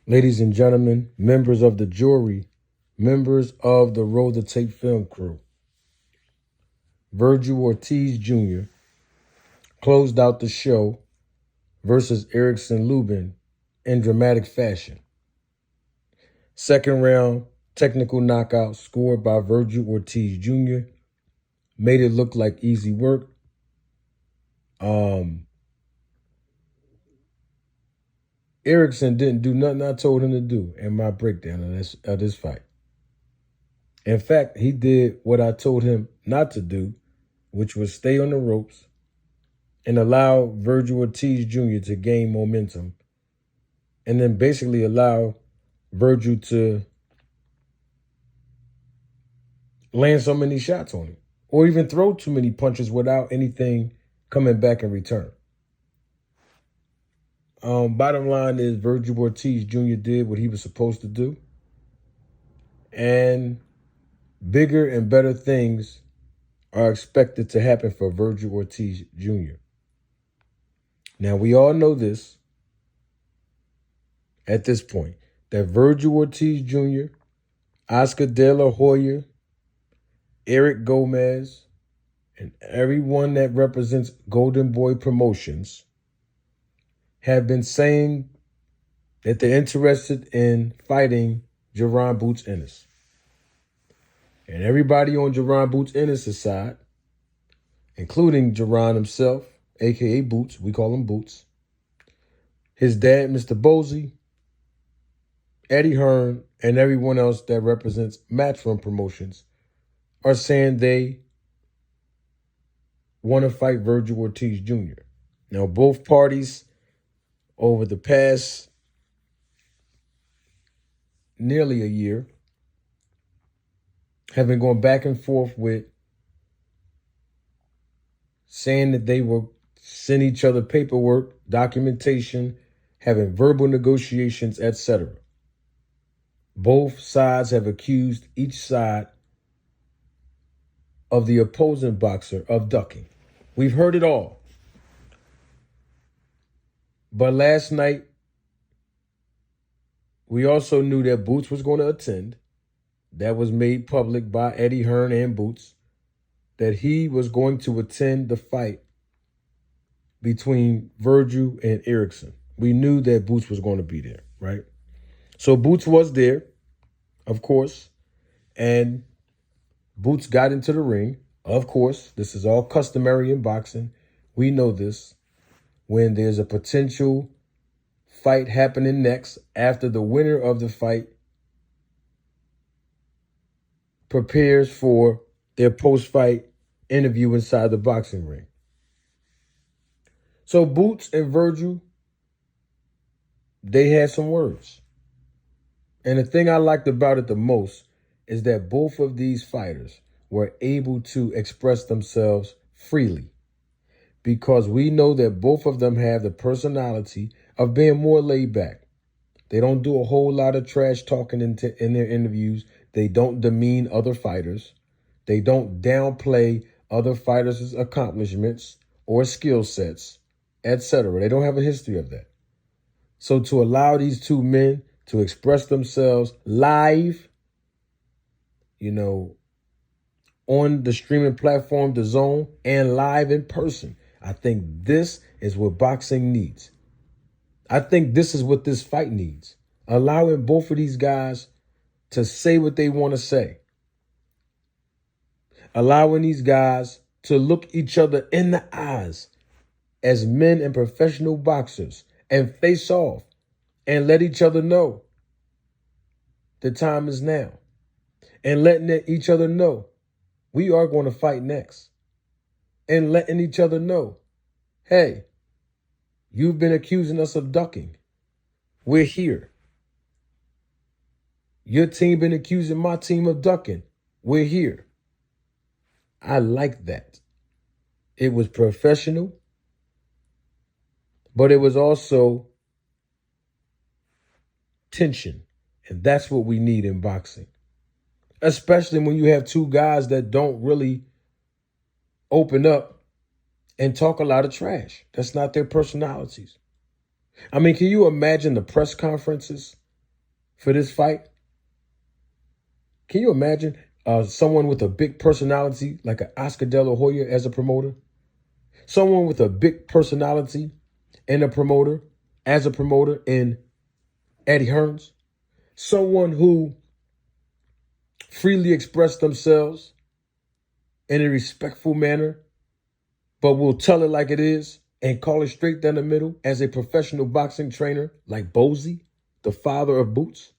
Ladies and gentlemen, members of the jury, members of the Roll the Tape film crew, Virgil Ortiz Jr. closed out the show versus Erickson Lubin in dramatic fashion. Second round technical knockout scored by Virgil Ortiz Jr. made it look like easy work. Erickson didn't do nothing I told him to do in my breakdown of this fight. In fact, he did what I told him not to do, which was stay on the ropes and allow Virgil Ortiz Jr. to gain momentum, and then basically allow Virgil to land so many shots on him, or even throw too many punches without anything coming back in return. Bottom line is Virgil Ortiz Jr. did what he was supposed to do, and bigger and better things are expected to happen for Virgil Ortiz Jr. Now, we all know this at this point, that Virgil Ortiz Jr., Oscar De La Hoya, Eric Gomez, and everyone that represents Golden Boy Promotions have been saying that they're interested in fighting Jaron Boots Ennis. And everybody on Jaron Boots Ennis' side, including Jaron himself, a.k.a. Boots, we call him Boots, his dad, Mr. Bosey, Eddie Hearn, and everyone else that represents Matchroom Promotions are saying they want to fight Virgil Ortiz Jr. Now, both parties over the past nearly a year have been going back and forth with saying that they will send each other paperwork, documentation, having verbal negotiations, etc. Both sides have accused each side of the opposing boxer of ducking. We've heard it all. But last night, we also knew that Boots was going to attend. That was made public by Eddie Hearn and Boots, that he was going to attend the fight between Virgil and Erickson. We knew that Boots was going to be there, right? So Boots was there, of course, and Boots got into the ring. Of course, this is all customary in boxing. We know this. When there's a potential fight happening next, after the winner of the fight prepares for their post-fight interview inside the boxing ring. So Boots and Virgil, they had some words. And the thing I liked about it the most is that both of these fighters were able to express themselves freely, because we know that both of them have the personality of being more laid back. They don't do a whole lot of trash talking in their interviews. They don't demean other fighters. They don't downplay other fighters' accomplishments or skill sets, etc. They don't have a history of that. So to allow these two men to express themselves live, on the streaming platform, DAZN, and live in person, I think this is what boxing needs. I think this is what this fight needs. Allowing both of these guys to say what they want to say. Allowing these guys to look each other in the eyes as men and professional boxers and face off and let each other know the time is now. And letting each other know we are going to fight next. And letting each other know, hey, you've been accusing us of ducking. We're here. Your team been accusing my team of ducking. We're here. I like that. It was professional, but it was also tension. And that's what we need in boxing. Especially when you have two guys that don't really open up and talk a lot of trash. That's not their personalities. I mean, can you imagine the press conferences for this fight? Can you imagine someone with a big personality like an Oscar De La Hoya as a promoter? Someone with a big personality and a promoter as a promoter in Eddie Hearns? Someone who freely expressed themselves in a respectful manner, but will tell it like it is and call it straight down the middle as a professional boxing trainer like Bozy, the father of Boots?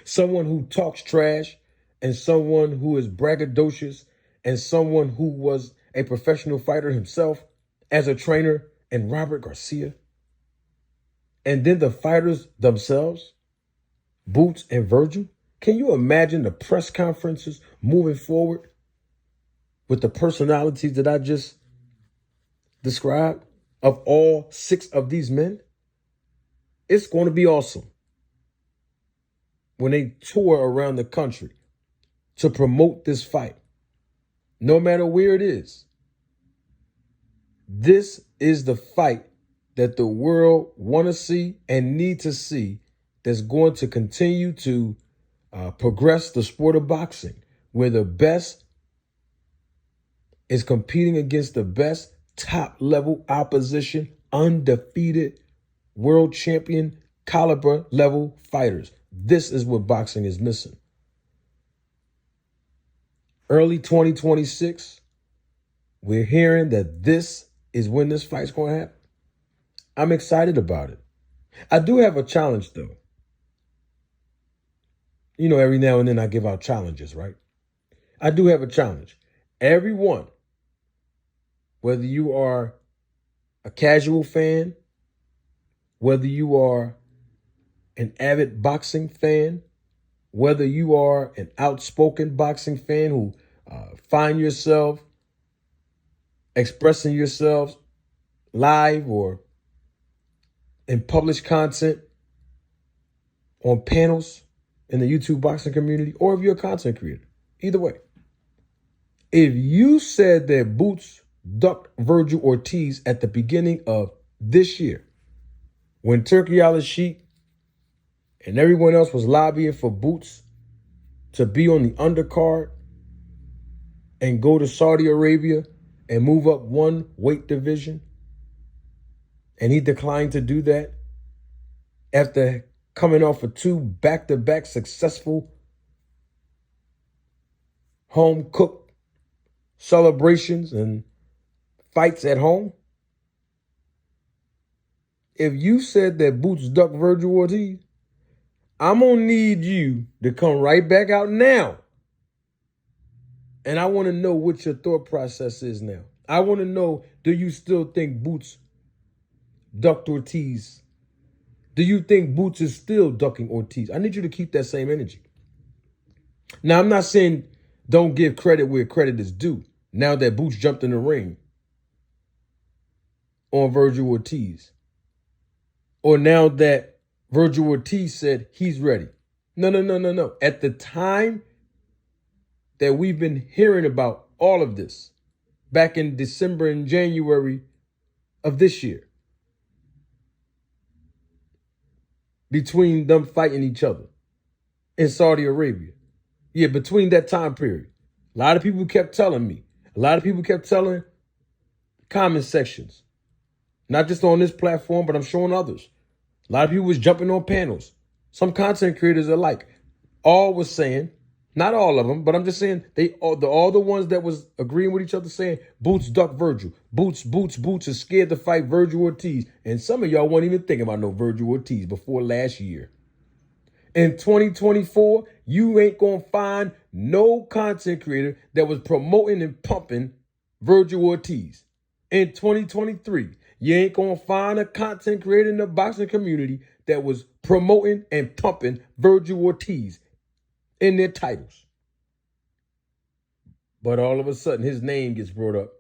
Someone who talks trash and someone who is braggadocious and someone who was a professional fighter himself as a trainer in Robert Garcia. And then the fighters themselves, Boots and Virgil. Can you imagine the press conferences moving forward with the personalities that I just described of all 6 of these men? It's going to be awesome when they tour around the country to promote this fight, no matter where it is. This is the fight that the world want to see and need to see, that's going to continue to progress the sport of boxing, where the best is competing against the best, top level opposition, undefeated world champion caliber level fighters. This is what boxing is missing. Early 2026, we're hearing that this is when this fight's going to happen. I'm excited about it. I do have a challenge, though. You know, every now and then I give out challenges, right? I do have a challenge. Everyone, whether you are a casual fan, whether you are an avid boxing fan, whether you are an outspoken boxing fan who find yourself expressing yourselves live or in published content on panels in the YouTube boxing community, or if you're a content creator, either way. If you said that Boots ducked Vergil Ortiz at the beginning of this year, when Turki Al-Sheikh and everyone else was lobbying for Boots to be on the undercard and go to Saudi Arabia and move up one weight division, and he declined to do that after coming off of 2 back-to-back successful home-cooked celebrations and fights at home. If you said that Boots ducked Vergil Ortiz, I'm going to need you to come right back out now. And I want to know what your thought process is now. I want to know, do you still think Boots ducked Ortiz? Do you think Boots is still ducking Ortiz? I need you to keep that same energy. Now, I'm not saying don't give credit where credit is due. Now that Boots jumped in the ring on Virgil Ortiz, or now that Virgil Ortiz said he's ready. No. At the time that we've been hearing about all of this, back in December and January of this year, between them fighting each other in Saudi Arabia. Yeah, between that time period. A lot of people kept telling me. A lot of people kept telling comment sections. Not just on this platform, but I'm showing others. A lot of people was jumping on panels. Some content creators alike. All was saying, not all of them, but I'm just saying, all the ones that was agreeing with each other saying, Boots duck Virgil. Boots is scared to fight Virgil Ortiz. And some of y'all weren't even thinking about no Virgil Ortiz before last year. In 2024, you ain't going to find no content creator that was promoting and pumping Virgil Ortiz. In 2023, you ain't going to find a content creator in the boxing community that was promoting and pumping Virgil Ortiz in their titles. But all of a sudden, his name gets brought up.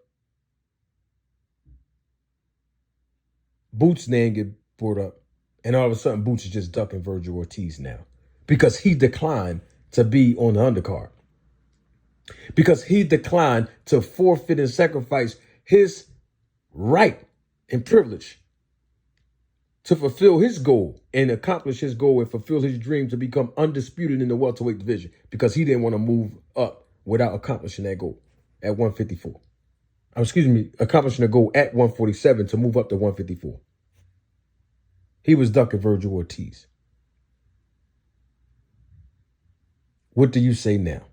Boots' name gets brought up. And all of a sudden, Boots is just ducking Virgil Ortiz now. Because he declined to be on the undercard. Because he declined to forfeit and sacrifice his right and privilege to fulfill his goal and accomplish his goal and fulfill his dream to become undisputed in the welterweight division, because he didn't want to move up without accomplishing that goal at 154. Excuse me, accomplishing the goal at 147 to move up to 154. He was ducking Vergil Ortiz. What do you say now?